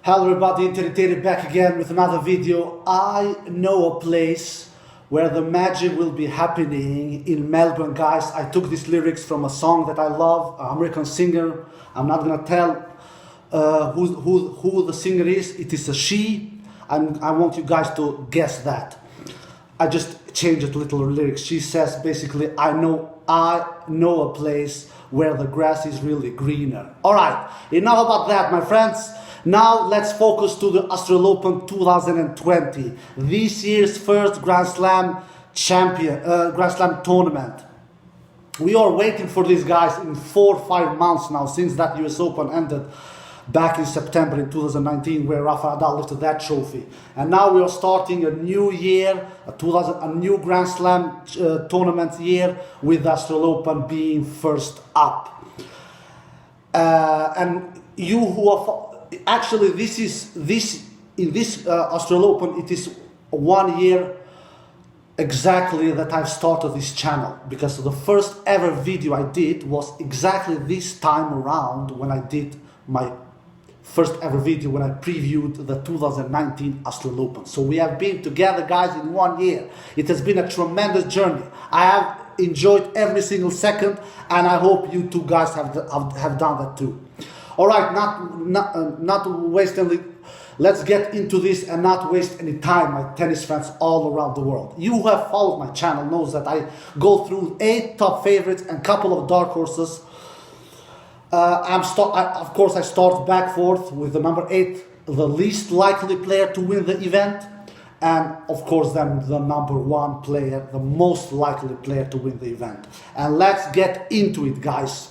Hello everybody, Interi back again with another video. I know a place where the magic will be happening in Melbourne, guys. I took these lyrics from a song that I love, an American singer. I'm not gonna tell who the singer is. It is a she. I want you guys to guess that. I just changed it a little lyrics. She says basically, I know a place where the grass is really greener. All right, enough about that, my friends. Now let's focus to the Australian Open 2020, this year's first Grand Slam tournament. We are waiting for these guys in 4 or 5 months now since that US Open ended back in September in 2019, where Rafa Nadal lifted that trophy. And now we are starting a new year, a new Grand Slam tournament year, with the Australian Open being first up. And you who are actually, in this Australian Open, it is 1 year exactly that I've started this channel, because the first ever video I did was exactly this time around when I did my first ever video when I previewed the 2019 Australian Open. So we have been together, guys, in 1 year. It has been a tremendous journey. I have enjoyed every single second, and I hope you two guys have done that too. All right, not waste any. Let's get into this and not waste any time, my tennis fans all around the world. You who have followed my channel knows that I go through 8 top favorites and a couple of dark horses. Of course, I start back forth with the number 8, the least likely player to win the event, and of course then the number 1 player, the most likely player to win the event. And let's get into it, guys.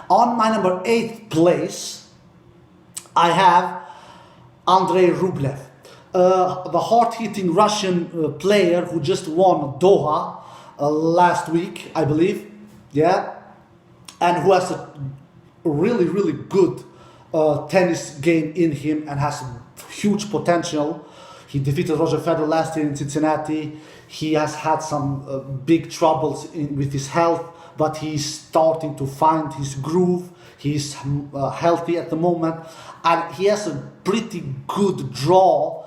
On my number 8th place, I have Andrei Rublev, the hard-hitting Russian player who just won Doha last week, I believe, yeah, and who has a really, really good tennis game in him and has huge potential. He defeated Roger Federer last year in Cincinnati. He has had some big troubles with his health, but he's starting to find his groove. He's healthy at the moment, and he has a pretty good draw,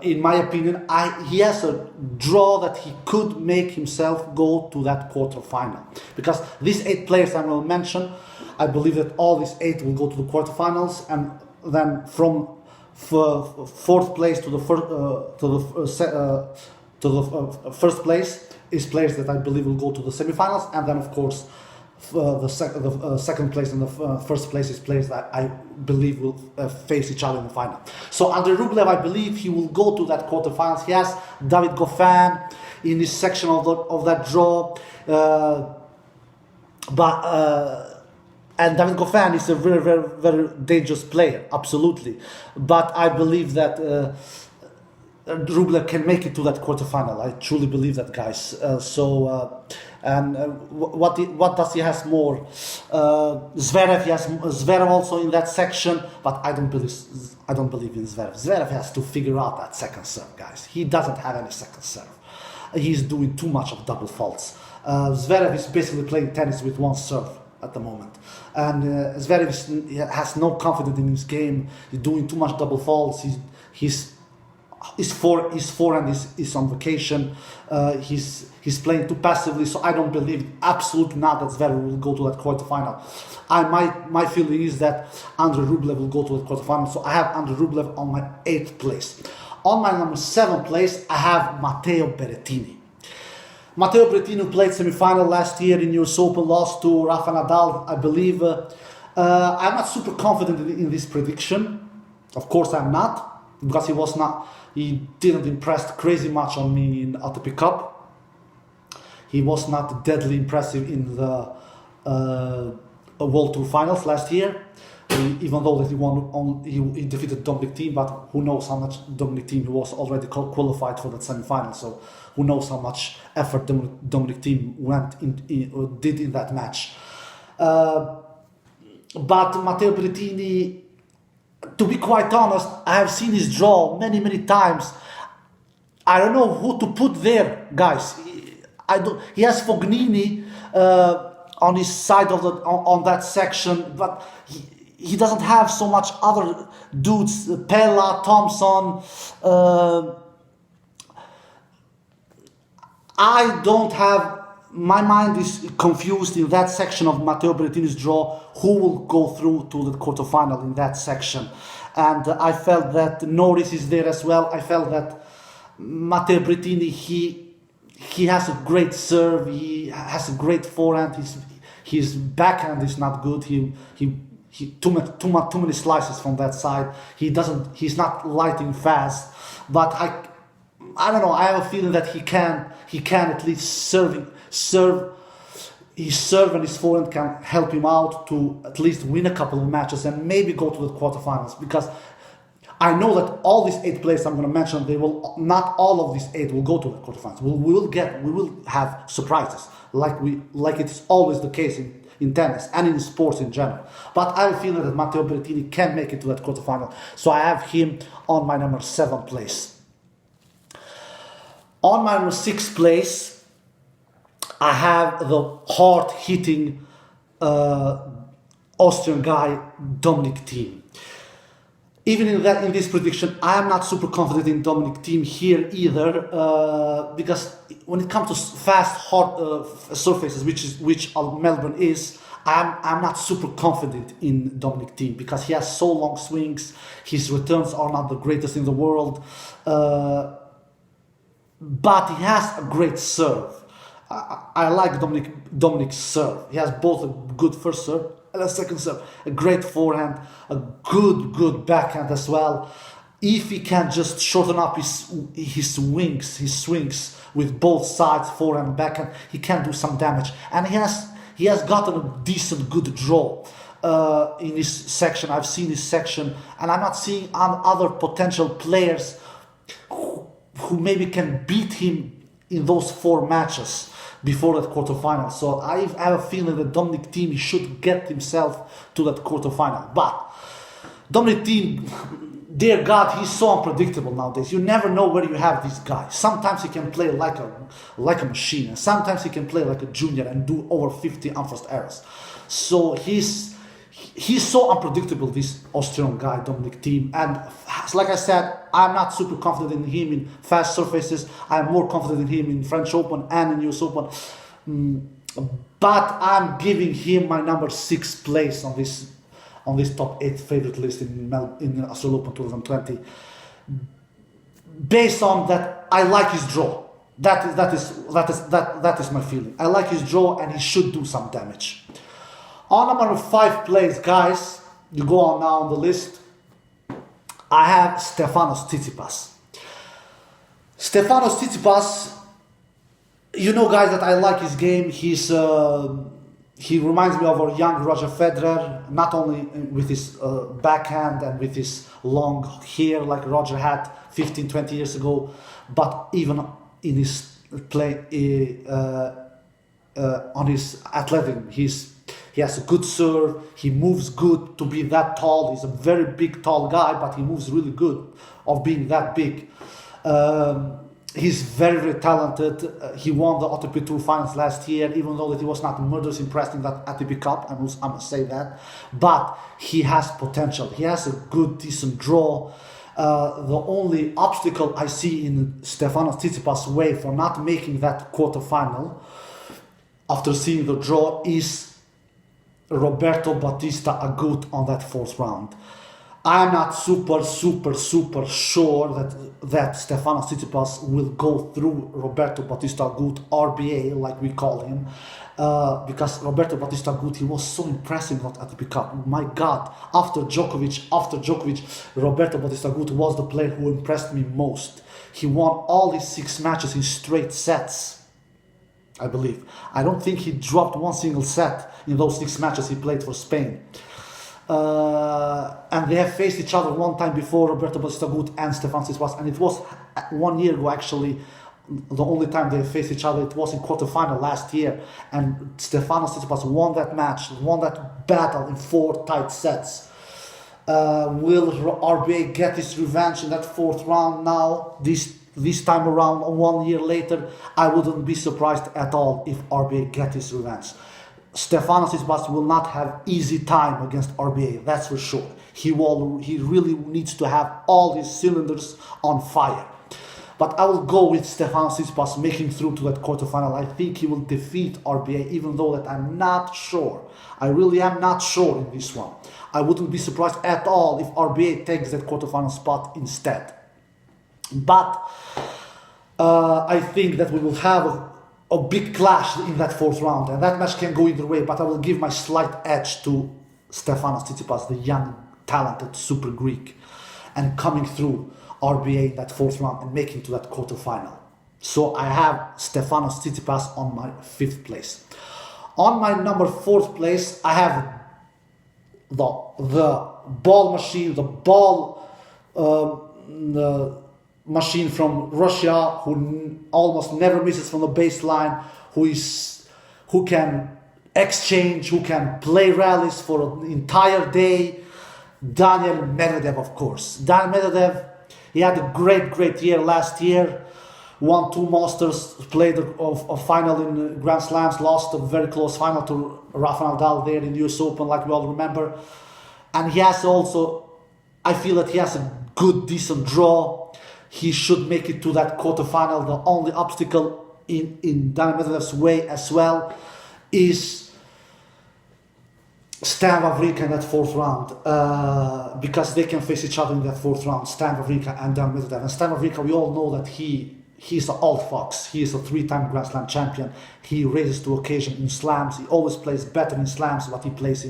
in my opinion. He has a draw that he could make himself go to that quarterfinal, because these 8 players I will mention, I believe that all these 8 will go to the quarterfinals, and then from 4th place to the first place is players that I believe will go to the semifinals, and then of course the second place and the first place is players that I believe will face each other in the final. So Andrei Rublev, I believe he will go to that quarterfinals. He has David Goffin in this section of that draw, and David Goffin is a very, very, very dangerous player, absolutely. But I believe that Rublev can make it to that quarterfinal. I truly believe that, guys. What does he has more? Zverev. He has Zverev also in that section, but I don't believe in Zverev. Zverev has to figure out that second serve, guys. He doesn't have any second serve. He's doing too much of double faults. Zverev is basically playing tennis with 1 serve at the moment, and Zverev has no confidence in his game. He's doing too much double faults. His forehand is on vacation. He's playing too passively, so I don't believe absolutely not that Zverev will go to that quarterfinal. My feeling is that Andrei Rublev will go to the quarterfinal, so I have Andrei Rublev on my 8th place. On my number 7th place, I have Matteo Berrettini. Matteo Berrettini played semifinal last year in US Open, lost to Rafa Nadal, I believe. I'm not super confident in this prediction. Of course, I'm not, because he didn't impress crazy much on me in ATP Cup. He was not deadly impressive in the World Tour Finals last year, even though that he defeated Dominic Thiem, but who knows how much Dominic Thiem, who was already qualified for that semi-final, so who knows how much effort Dominic Thiem did in that match. But Matteo Berrettini, to be quite honest, I have seen his draw many, many times. I don't know who to put there, guys. He has Fognini on his side of on that section, but he doesn't have so much other dudes, Pella, Thompson. I don't have, my mind is confused in that section of Matteo Berrettini's draw, who will go through to the quarterfinal in that section. And I felt that Norris is there as well. I felt that Matteo Berrettini, he has a great serve, he has a great forehand, his backhand is not good, he too many slices from that side. He's not lighting fast, but I don't know, I have a feeling that he can at least serve. His serve and his forehand can help him out to at least win a couple of matches and maybe go to the quarterfinals, because I know that all these 8 players I'm going to mention, not all of these 8 will go to the quarterfinals. We will have surprises, like it's always the case in tennis and in sports in general. But I have a feeling that Matteo Berrettini can make it to that quarterfinal, so I have him on my number 7 place. On my number 6 place, I have the hard-hitting Austrian guy, Dominic Thiem. Even in this prediction, I am not super confident in Dominic Thiem here either, because when it comes to fast, hard surfaces, which Melbourne is, I'm not super confident in Dominic Thiem because he has so long swings. His returns are not the greatest in the world, but he has a great serve. I like Dominic's serve. He has both a good first serve and a second serve, a great forehand, a good backhand as well. If he can just shorten up his swings with both sides, forehand and backhand, he can do some damage. And he has gotten a decent, good draw in this section. I've seen this section, and I'm not seeing other potential players who maybe can beat him in those 4 matches before that quarterfinal. So I have a feeling that Dominic Thiem should get himself to that quarterfinal. But Dominic Thiem, dear God, he's so unpredictable nowadays. You never know where you have this guy. Sometimes he can play like a machine, and sometimes he can play like a junior and do over 50 unforced errors. So he's so unpredictable, this Austrian guy, Dominic Thiem. And like I said, I'm not super confident in him in fast surfaces. I'm more confident in him in French Open and in US Open. But I'm giving him my number 6 place on this top 8 favorite list in Australian Open 2020. Based on that, I like his draw. That is my feeling. I like his draw, and he should do some damage. On number 5 place, guys, you go on now on the list, I have Stefanos Tsitsipas. Stefanos Tsitsipas, you know, guys, that I like his game. He reminds me of a young Roger Federer, not only with his backhand and with his long hair like Roger had 15, 20 years ago, but even in his play, on his athleticism. He has a good serve, he moves good to be that tall. He's a very big, tall guy, but he moves really good of being that big. He's very, very talented. He won the ATP Tour finals last year, even though that he was not murderous impressed in that ATP Cup, I must say that. But he has potential. He has a good, decent draw. The only obstacle I see in Stefanos Tsitsipas' way for not making that quarterfinal, after seeing the draw, is Roberto Bautista Agut on that 4th round. I'm not super sure that Stefanos Tsitsipas will go through Roberto Bautista Agut, RBA, like we call him, because Roberto Bautista Agut, he was so impressive at ATP Cup. My God, after Djokovic, Roberto Bautista Agut was the player who impressed me most. He won all his 6 matches in straight sets, I believe. I don't think he dropped one single set in those 6 matches he played for Spain. And they have faced each other one time before, Roberto Bautista Agut and Stefanos Tsitsipas, and it was 1 year ago actually. The only time they faced each other, it was in quarterfinal last year, and Stefanos Tsitsipas won that match, won that battle in 4 tight sets. Will RBA get his revenge in that 4th round now? This time around, 1 year later, I wouldn't be surprised at all if RBA get his revenge. Stefanos Tsitsipas will not have easy time against RBA, that's for sure. He really needs to have all his cylinders on fire. But I will go with Stefanos Tsitsipas making through to that quarterfinal. I think he will defeat RBA, even though that I'm not sure. I really am not sure in this one. I wouldn't be surprised at all if RBA takes that quarterfinal spot instead. But I think that we will have a big clash in that fourth round, and that match can go either way, but I will give my slight edge to Stefanos Tsitsipas, the young, talented super Greek, and coming through RBA in that fourth round and making to that quarterfinal. So I have Stefanos Tsitsipas on my 5th place. On my number 4th place, I have the ball machine, the machine from Russia, who almost never misses from the baseline, who can exchange, who can play rallies for an entire day. Daniil Medvedev, of course. Daniil Medvedev, he had a great year last year. Won 2 Masters, played a final in Grand Slams, lost a very close final to Rafa Nadal there in the US Open, like we all remember. And he has also, I feel that he has a good, decent draw. He should make it to that quarterfinal. The only obstacle in Daniil Medvedev's way as well is Stan Wawrinka in that 4th round, because they can face each other in that 4th round, Stan Wawrinka and Daniil Medvedev. And Stan Wawrinka, we all know that he's an old fox. He is a 3-time Grand Slam champion. He raises to occasion in slams. He always plays better in slams than what he plays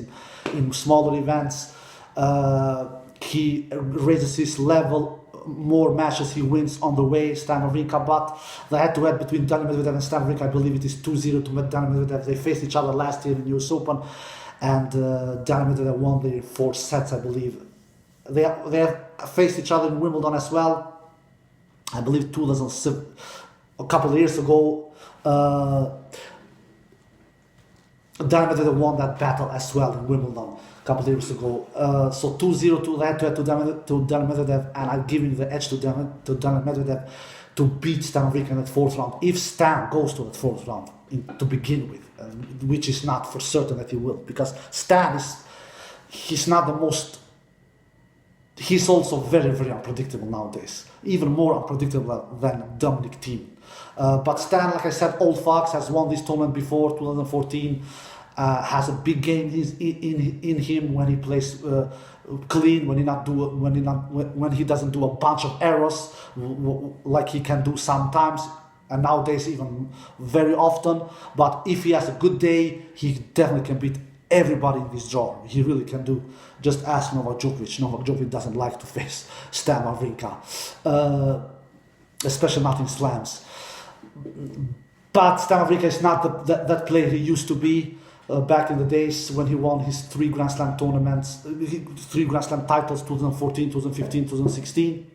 in smaller events. He raises his level. More matches he wins on the way, Stan Wawrinka, but the head-to-head between Daniil Medvedev and Stan Wawrinka, I believe it is 2-0 to Daniil Medvedev. They faced each other last year in the US Open, and Daniil Medvedev won the 4 sets, I believe. They have faced each other in Wimbledon as well. I believe 2007, a couple of years ago, Daniil Medvedev won that battle as well in Wimbledon a couple of years ago. So 2-0 to head-to-head to Daniil Medvedev, and I'm giving the edge to Daniil Medvedev to beat Stan Wawrinka in that 4th round. If Stan goes to that 4th round to begin with, which is not for certain that he will, because Stan he's not the most. He's also very unpredictable nowadays, even more unpredictable than Dominic Thiem. But Stan, like I said, old fox, has won this tournament before, 2014. Has a big game in him when he plays clean, when he doesn't do a bunch of errors like he can do sometimes, and nowadays even very often. But if he has a good day, he definitely can beat everybody in this draw. He really can do. Just ask Novak Djokovic. Novak Djokovic doesn't like to face Stan Wawrinka, especially not in slams. But Stan Wawrinka is not that player he used to be. Back in the days when he won his 3 Grand Slam tournaments, 3 Grand Slam titles, 2014, 2015, 2016,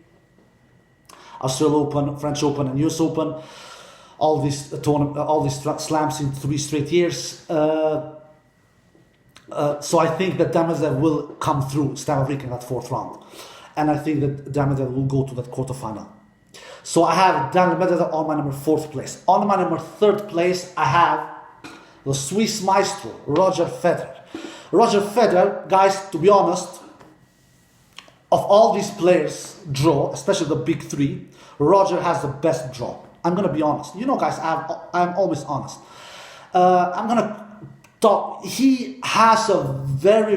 Australian Open, French Open, and US Open, all these slams in 3 straight years. So I think that Daniil Medvedev will come through Stan Wawrinka in that 4th round, and I think that Daniil Medvedev will go to that quarterfinal. So I have Daniil Medvedev on my number 4th place. On my number 3rd place, I have the Swiss maestro, Roger Federer. Roger Federer, guys, to be honest, of all these players' draw, especially the big 3, Roger has the best draw. I'm going to be honest. You know, guys, I'm always honest. I'm going to talk. He has a very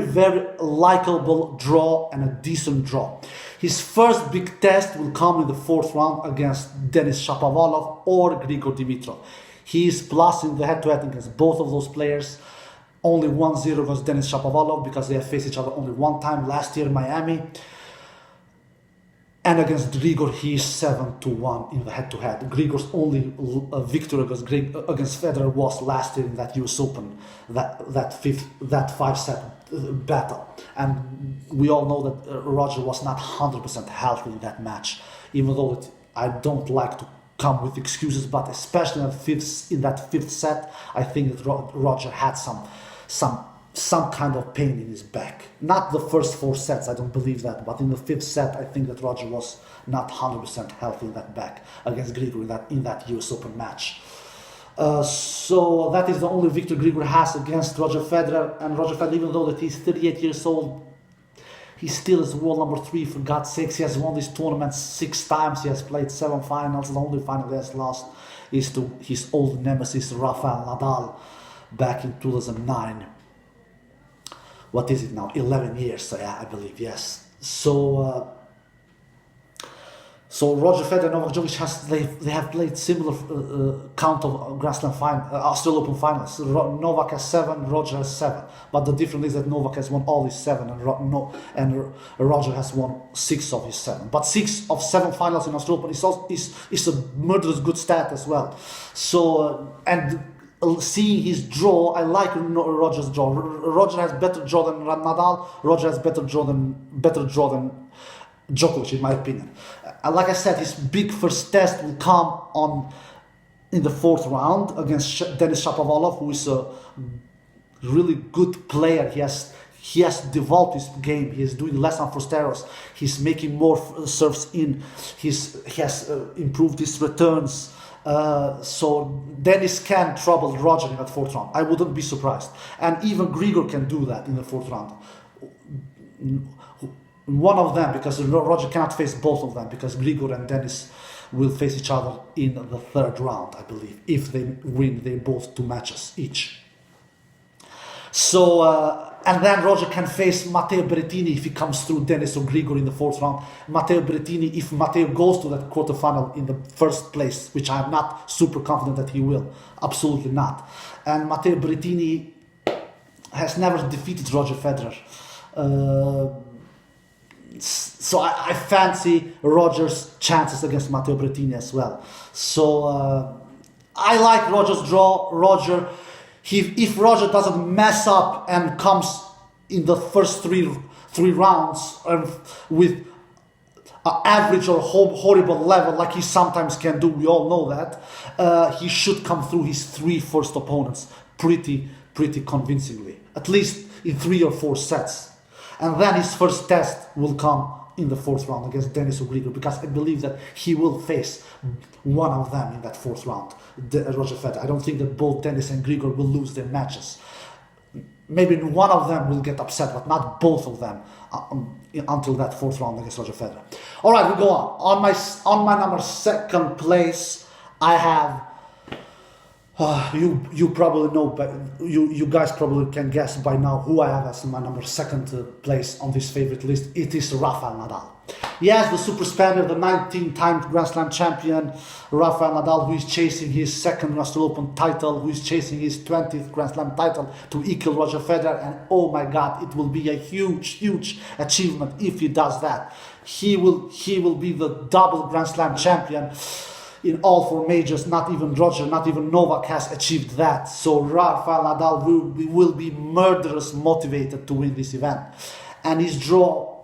likable draw and a decent draw. His first big test will come in the 4th round against Denis Shapovalov or Grigor Dimitrov. He is plus in the head-to-head against both of those players. Only 1-0 against Denis Shapovalov because they have faced each other only one time last year in Miami. And against Grigor, he is 7-1 in the head-to-head. Grigor's only victory against Federer was last year in that US Open, that 5-set battle. And we all know that Roger was not 100% healthy in that match, even though I don't like to come with excuses, but especially in that fifth set, I think that Roger had some kind of pain in his back. Not the first 4 sets, I don't believe that, but in the 5th set, I think that Roger was not 100% healthy in that back against Grigor in that US Open match. So that is the only victory Grigor has against Roger Federer. And Roger Federer, even though that he's 38 years old, he still is world number 3, for God's sakes. He has won this tournament 6 times. He has played 7 finals. The only final he has lost is to his old nemesis, Rafael Nadal, back in 2009. What is it now? 11 years, I believe, yes. So Roger Federer and Novak Djokovic they have played similar count of Grand Slam Australian Open finals. Novak has 7, Roger has 7, but the difference is that Novak has won all his 7 and Roger has won 6 of his 7. But 6 of 7 finals in Australian Open is a murderous good stat as well. So and seeing his draw, I like Roger's draw. Roger has better draw than Nadal. Roger has better draw than Djokovic, in my opinion. Like I said, his big first test will come in the 4th round against Denis Shapovalov, who is a really good player. He has developed his game. He is doing less on first errors. He's making more serves in. He has improved his returns. So Denis can trouble Roger in that 4th round. I wouldn't be surprised. And even Grigor can do that in the 4th round. One of them, because Roger cannot face both of them, because Grigor and Denis will face each other in the 3rd round, I believe, if they win they both 2 matches each. So, and then Roger can face Matteo Berrettini if he comes through Denis or Grigor in the 4th round. Matteo Berrettini, if Matteo goes to that quarterfinal in the 1st place, which I'm not super confident that he will, absolutely not. And Matteo Berrettini has never defeated Roger Federer. So I fancy Roger's chances against Matteo Berrettini as well. So I like Roger's draw. If Roger doesn't mess up and comes in the first three rounds with an average or horrible level like he sometimes can do, we all know that, he should come through his 3 first opponents pretty convincingly, at least in 3 or 4 sets. And then his first test will come in the 4th round against Denis or Grigor, because I believe that he will face one of them in that 4th round, Roger Federer. I don't think that both Denis and Grigor will lose their matches. Maybe one of them will get upset, but not both of them until that 4th round against Roger Federer. All right, we go on. On my number 2nd place, I have. You probably know, but you guys probably can guess by now who I have as my number 2nd place on this favorite list. It is Rafael Nadal. Yes, the super Spaniard, the 19-time Grand Slam champion, Rafael Nadal, who is chasing his 2nd Australian Open title, who is chasing his 20th Grand Slam title to equal Roger Federer, and oh my God, it will be a huge achievement if he does that. He will be the double Grand Slam champion in all 4 majors. Not even Roger, not even Novak has achieved that. So Rafael Nadal will be murderous motivated to win this event. And his draw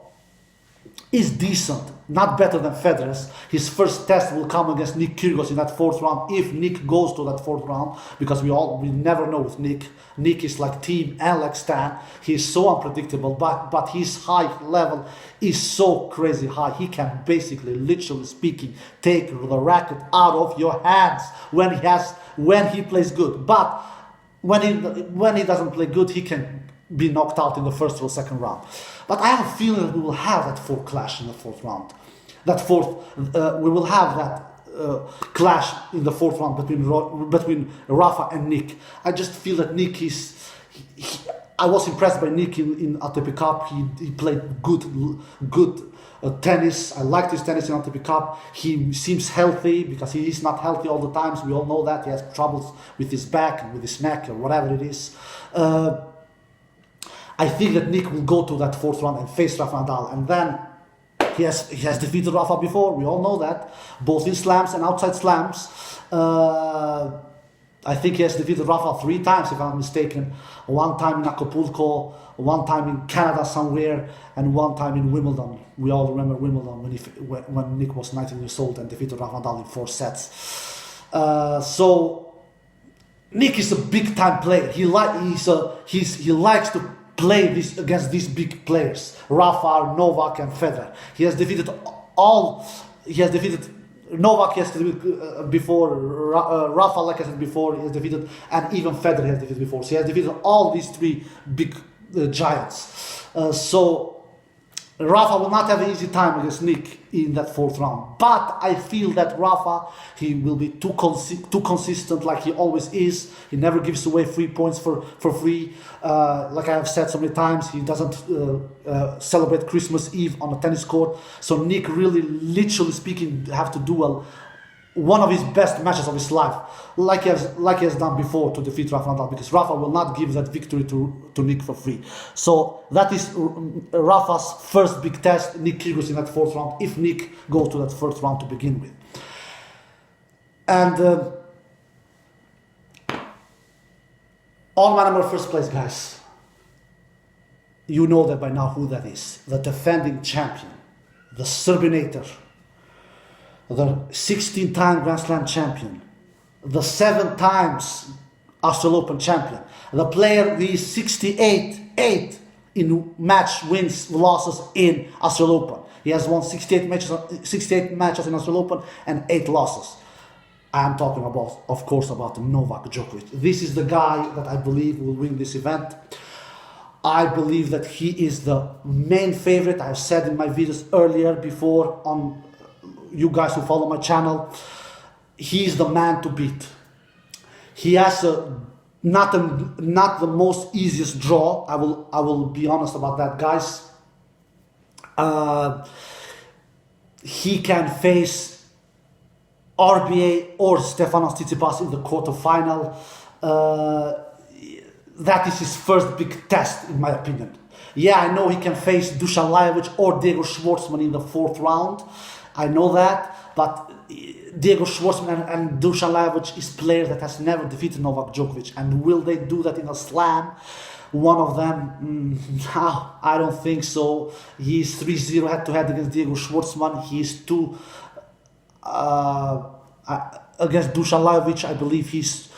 is decent, not better than Federer's. His first test will come against Nick Kyrgios in that 4th round, if Nick goes to that 4th round, because we never know with Nick. Nick is like Thiem and like Stan. He's so unpredictable, but his high level is so crazy high. He can basically, literally speaking, take the racket out of your hands when he plays good. But when he doesn't play good, he can be knocked out in the 1st or 2nd round. But I have a feeling that we will have that 4th clash in the 4th round. We will have that clash in the 4th round between Rafa and Nick. I just feel that Nick I was impressed by Nick in ATP Cup. He played good tennis. I liked his tennis in ATP Cup. He seems healthy, because he is not healthy all the times. We all know that. He has troubles with his back and with his neck or whatever it is. I think that Nick will go to that 4th round and face Rafa Nadal, and then he has defeated Rafa before. We all know that, both in slams and outside slams. I think he has defeated Rafa 3 times, if I'm not mistaken. 1 time in Acapulco, 1 time in Canada somewhere, and 1 time in Wimbledon. We all remember Wimbledon when Nick was 19 years old and defeated Rafa Nadal in 4 sets. So Nick is a big time player. He likes to play against these big players, Rafa, Novak, and Federer. He has defeated Novak has defeated before, Rafa, like I said before, he has defeated, and even Federer has defeated before. So he has defeated all these three big giants. So Rafa will not have an easy time against Nick in that fourth round. But I feel that Rafa, he will be too consistent like he always is. He never gives away 3 points for free. Like I have said so many times, he doesn't celebrate Christmas Eve on a tennis court. So Nick really, literally speaking, have to do one of his best matches of his life, like he has done before to defeat Rafa Nadal, because Rafa will not give that victory to Nick for free. So that is Rafa's first big test, Nick Kyrgios in that fourth round, if Nick goes to that first round to begin with. And on my number first place, guys, you know that by now who that is. The defending champion, the Serbinator, the 16-time Grand Slam champion, the 7 times Australian Open champion, the player who is 68 in match wins, losses in Australian Open. He has won 68 matches in Australian Open and 8 losses. I am talking about, of course, about Novak Djokovic. This is the guy that I believe will win this event. I believe that he is the main favorite. I've said in my videos earlier before on you guys who follow my channel, he's the man to beat. He has not the most easiest draw. I will be honest about that, guys. He can face RBA or Stefanos Tsitsipas in the quarterfinal. That is his first big test, in my opinion. Yeah, I know he can face Dusan Lajovic or Diego Schwartzman in the fourth round. I know that, but Diego Schwartzman and Dusan Lajovic is players that has never defeated Novak Djokovic, and will they do that in a slam? One of them, no, I don't think so. He's 3-0 head-to-head against Diego Schwartzman. He's 2 against Dusan Lajovic. I believe he's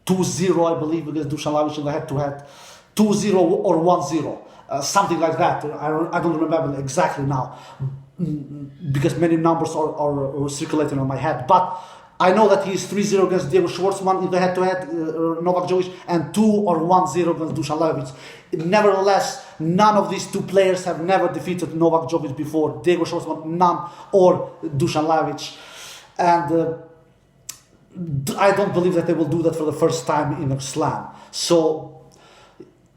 2-0. I believe against Dusan Lajovic in the head-to-head, 2-0 or 1-0, something like that. I don't remember exactly now, because many numbers are circulating on my head, but I know that he is 3-0 against Diego Schwartzman in the head-to-head, Novak Djokovic, and 2 or 1-0 against Dusan Lajovic. Nevertheless, none of these 2 players have never defeated Novak Djokovic before. Diego Schwartzman, none, or Dusan Lajovic. And I don't believe that they will do that for the first time in a slam. So,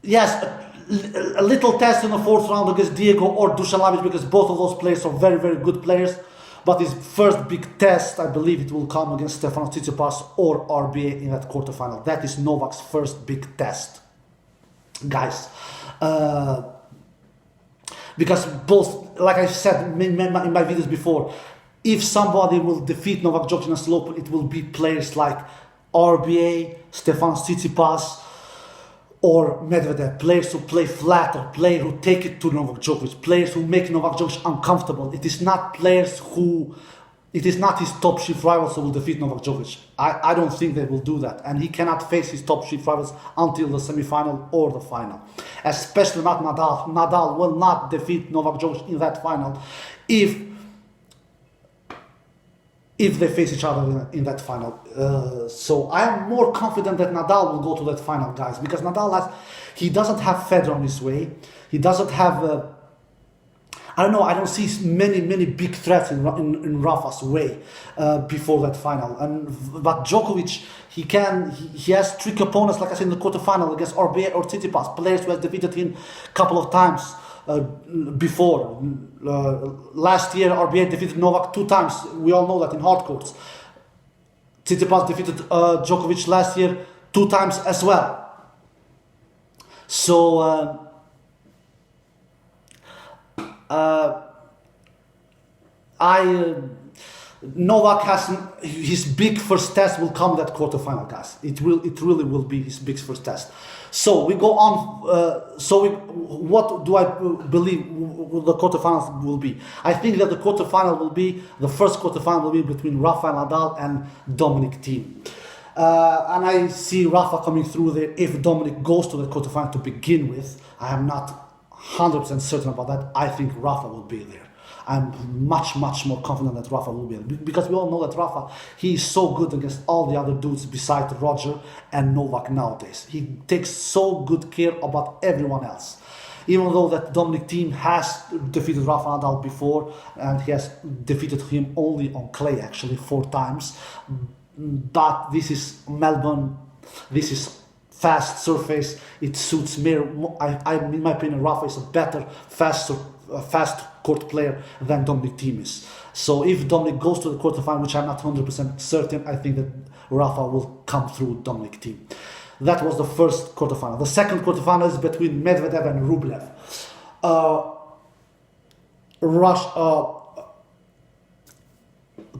yes, a little test in the fourth round against Diego or Dusan Lajovic, because both of those players are very, very good players. But his first big test, I believe it will come against Stefanos Tsitsipas or RBA in that quarterfinal. That is Novak's first big test, guys. Because both, like I said in my videos before, if somebody will defeat Novak Djokovic in a slow open, it will be players like RBA, Stefanos Tsitsipas, or Medvedev, players who play flat, or players who take it to Novak Djokovic, players who make Novak Djokovic uncomfortable. It is not his top shift rivals who will defeat Novak Djokovic. I don't think they will do that, and he cannot face his top shift rivals until the semi-final or the final. Especially not Nadal. Nadal will not defeat Novak Djokovic in that final if they face each other in that final. So I am more confident that Nadal will go to that final, guys, because Nadal he doesn't have Federer on his way. He doesn't have, I don't know, I don't see many big threats in Rafa's way before that final. But Djokovic, he has tricky opponents, like I said, in the quarterfinal against RBA or Tsitsipas, players who have defeated him a couple of times. Before last year, RBA defeated Novak 2 times. We all know that in hard courts. Tsitsipas defeated Djokovic last year 2 times as well. So Novak has his big first test will come that quarterfinal, guys. It really will be his big first test. So we go on. What do I believe the quarterfinals will be? I think that the first quarterfinal will be between Rafael Nadal and Dominic Thiem. And I see Rafa coming through there if Dominic goes to the quarterfinal to begin with. I am not 100% certain about that. I think Rafa will be there. I'm much more confident that Rafa will be because we all know that Rafa, he is so good against all the other dudes besides Roger and Novak nowadays. He takes so good care about everyone else. Even though that Dominic Thiem has defeated Rafa Nadal before, and he has defeated him only on clay actually 4 times, but this is Melbourne, this is fast surface, it suits me. In my opinion, Rafa is a better, fast court player than Dominic Thiem is. So if Dominic goes to the quarterfinal, which I'm not 100% certain, I think that Rafa will come through Dominic Thiem. That was the first quarterfinal. The second quarterfinal is between Medvedev and Rublev.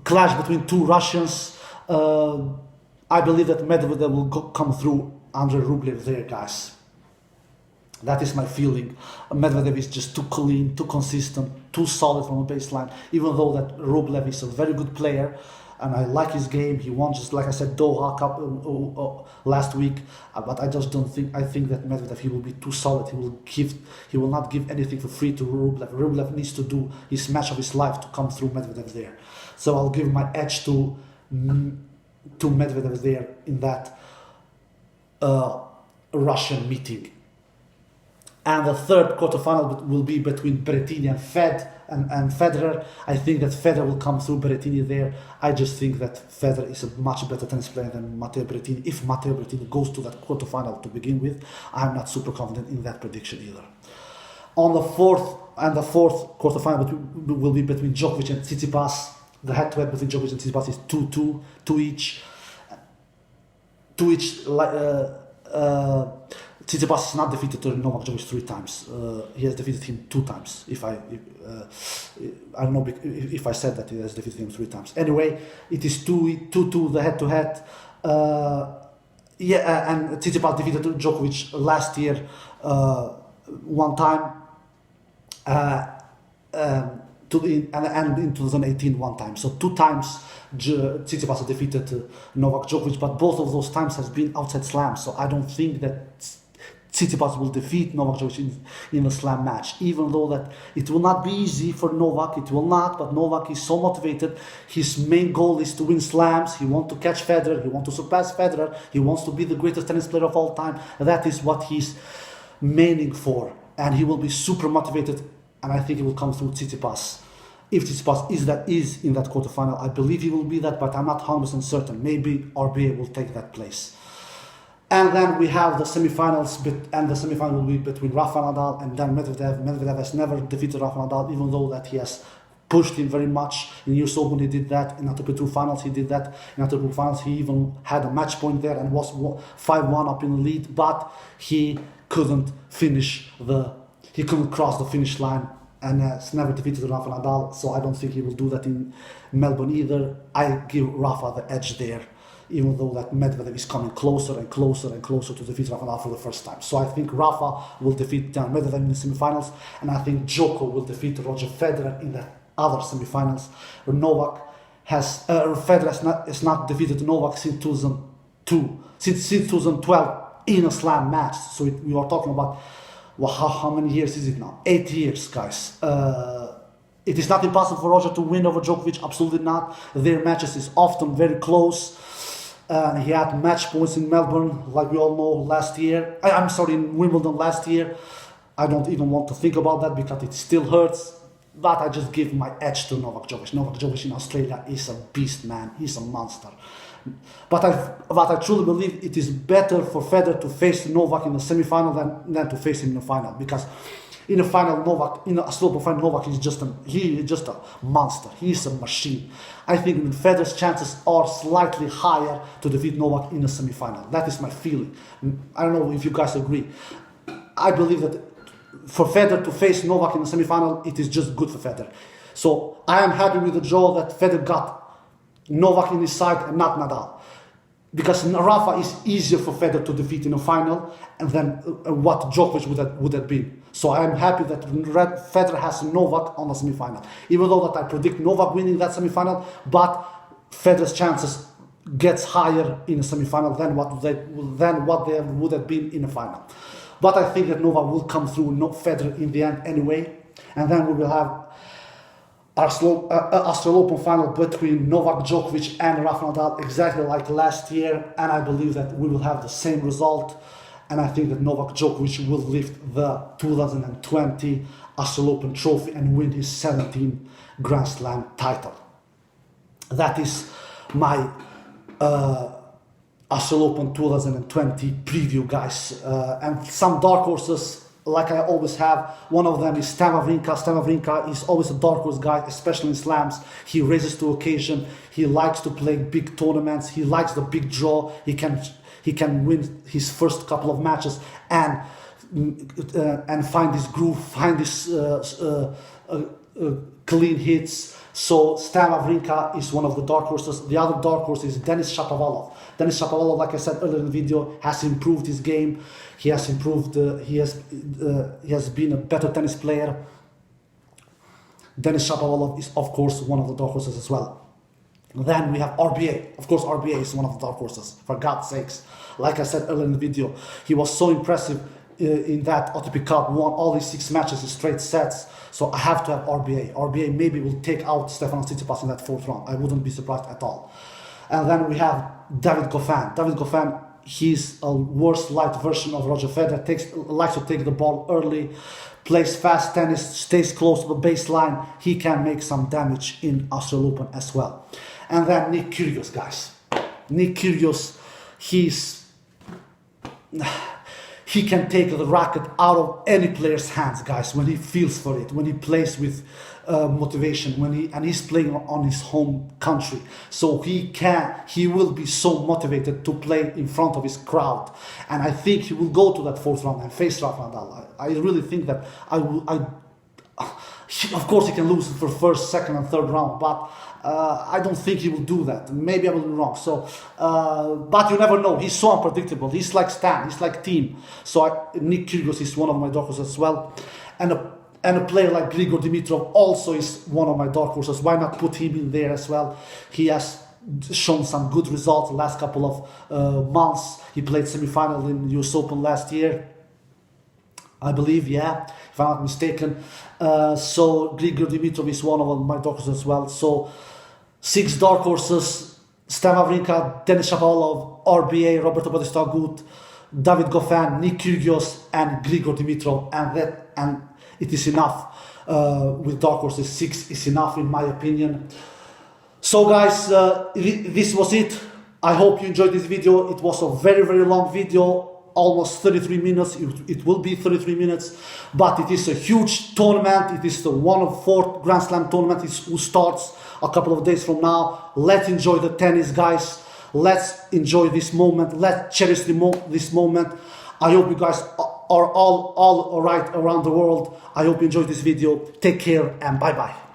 Clash between 2 Russians. I believe that Medvedev will come through Andrei Rublev there, guys. That is my feeling. Medvedev is just too clean, too consistent, too solid from the baseline. Even though that Rublev is a very good player, and I like his game. He won, just like I said, Doha Cup last week. But I just don't think. I think that Medvedev, he will be too solid. He will not give anything for free to Rublev. Rublev needs to do his match of his life to come through Medvedev there. So I'll give my edge to Medvedev there in that Russian meeting. And the third quarterfinal will be between Berrettini and Federer. I think that Federer will come through Berrettini there. I just think that Federer is a much better tennis player than Matteo Berrettini. If Matteo Berrettini goes to that quarterfinal to begin with, I'm not super confident in that prediction either. On the fourth quarterfinal will be between Djokovic and Tsitsipas. The head-to-head between Djokovic and Tsitsipas is 2-2, 2 each. Tsitsipas has not defeated Novak Djokovic 3 times. He has defeated him 2 times. I don't know if I said that he has defeated him 3 times. Anyway, it is 2-2 the head-to-head. And Tsitsipas defeated Djokovic last year 1 time. And in 2018 1 time. So 2 times Tsitsipas has defeated Novak Djokovic, but both of those times has been outside slams. So I don't think that Tsitsipas will defeat Novak Djokovic in a slam match, even though that it will not be easy for Novak. It will not, but Novak is so motivated. His main goal is to win slams. He wants to catch Federer. He wants to surpass Federer. He wants to be the greatest tennis player of all time. That is what he's maining for, and he will be super motivated. And I think he will come through Tsitsipas. If Tsitsipas is in that quarterfinal, I believe he will be that, but I'm not 100% certain. Maybe RBA will take that place. And then we have the semifinals, and the semifinal will be between Rafa Nadal and then Medvedev. Medvedev has never defeated Rafa Nadal, even though that he has pushed him very much. In US Open he did that, in ATP Tour Finals he did that, in ATP Tour Finals he even had a match point there and was 5-1 up in the lead, but he couldn't cross the finish line and has never defeated Rafa Nadal, so I don't think he will do that in Melbourne either. I give Rafa the edge there, even though that Medvedev is coming closer and closer and closer to defeat Rafa Nadal for the first time. So I think Rafa will defeat Medvedev in the semifinals, and I think Djoko will defeat Roger Federer in the other semifinals. Federer has not defeated Novak since 2012 in a slam match. So we are talking about, well, how many years is it now? 8 years, guys. It is not impossible for Roger to win over Djokovic, absolutely not. Their matches is often very close. He had match points in Melbourne, like we all know, in Wimbledon last year. I don't even want to think about that because it still hurts. But I just give my edge to Novak Djokovic. Novak Djokovic in Australia is a beast, man. He's a monster. But I truly believe it is better for Federer to face Novak in the semi-final than to face him in the final, because in the final, in a slow final, Novak is just a monster. He is a machine. I think Federer's chances are slightly higher to defeat Novak in the semi-final. That is my feeling. I don't know if you guys agree. I believe that for Federer to face Novak in the semi-final, it is just good for Federer. So I am happy with the draw that Federer got Novak in his side and not Nadal, because Rafa is easier for Federer to defeat in a final than what Djokovic would have been. So I am happy that Federer has Novak on the semi-final, even though that I predict Novak winning that semi-final, but Federer's chances gets higher in a semi-final than what they would have been in a final. But I think that Novak will come through Federer in the end anyway, and then we will have Australian Open final between Novak Djokovic and Rafa Nadal, exactly like last year, and I believe that we will have the same result. And I think that Novak Djokovic will lift the 2020 Australian Open trophy and win his 17th Grand Slam title. That is my Australian Open 2020 preview, guys. And some dark horses, like I always have. One of them is Stan Wawrinka. Stan Wawrinka is always a dark horse guy, especially in slams. He raises to occasion. He likes to play big tournaments. He likes the big draw. He can win his first couple of matches and find this groove, find this clean hits. So Stan Wawrinka is one of the dark horses. The other dark horse is Denis Shapovalov. Denis Shapovalov, like I said earlier in the video, has improved his game. He has improved. He has been a better tennis player. Denis Shapovalov is, of course, one of the dark horses as well. Then we have RBA. Of course, RBA is one of the dark horses, for God's sakes. Like I said earlier in the video, he was so impressive in that ATP Cup, won all his 6 matches in straight sets. So I have to have RBA. RBA maybe will take out Stefanos Tsitsipas in that 4th round. I wouldn't be surprised at all. And then we have David Goffin. David Goffin, he's a worse light version of Roger Federer. Likes to take the ball early, plays fast tennis, stays close to the baseline. He can make some damage in Australian Open as well. And then Nick Kyrgios, guys. Nick Kyrgios, he can take the racket out of any player's hands, guys, when he feels for it, when he plays with motivation, and he's playing on his home country. So he will be so motivated to play in front of his crowd. And I think he will go to that 4th round and face Rafa Nadal. I really think that of course he can lose for 1st, 2nd and 3rd round, but I don't think he will do that. Maybe I will be wrong. So, but you never know. He's so unpredictable. He's like Stan. He's like Team. So Nick Kyrgios is one of my dark horses as well, and a player like Grigor Dimitrov also is one of my dark horses. Why not put him in there as well? He has shown some good results the last couple of months. He played semi-final in US Open last year, I believe, yeah, if I'm not mistaken. So Grigor Dimitrov is one of my dark horses as well. So 6 dark horses: Stan Wawrinka, Denis Shapovalov, RBA, Roberto Bautista Agut, David Goffin, Nick Kyrgios, and Grigor Dimitrov. And it is enough with dark horses. 6 is enough in my opinion. So guys, this was it. I hope you enjoyed this video. It was a very, very long video. Almost 33 minutes. It will be 33 minutes, but it is a huge tournament. It is the 1 of 4th Grand Slam tournament who starts a couple of days from now. Let's enjoy the tennis, guys. Let's enjoy this moment. Let's cherish this moment. I hope you guys are all right around the world. I hope you enjoyed this video. Take care and bye-bye.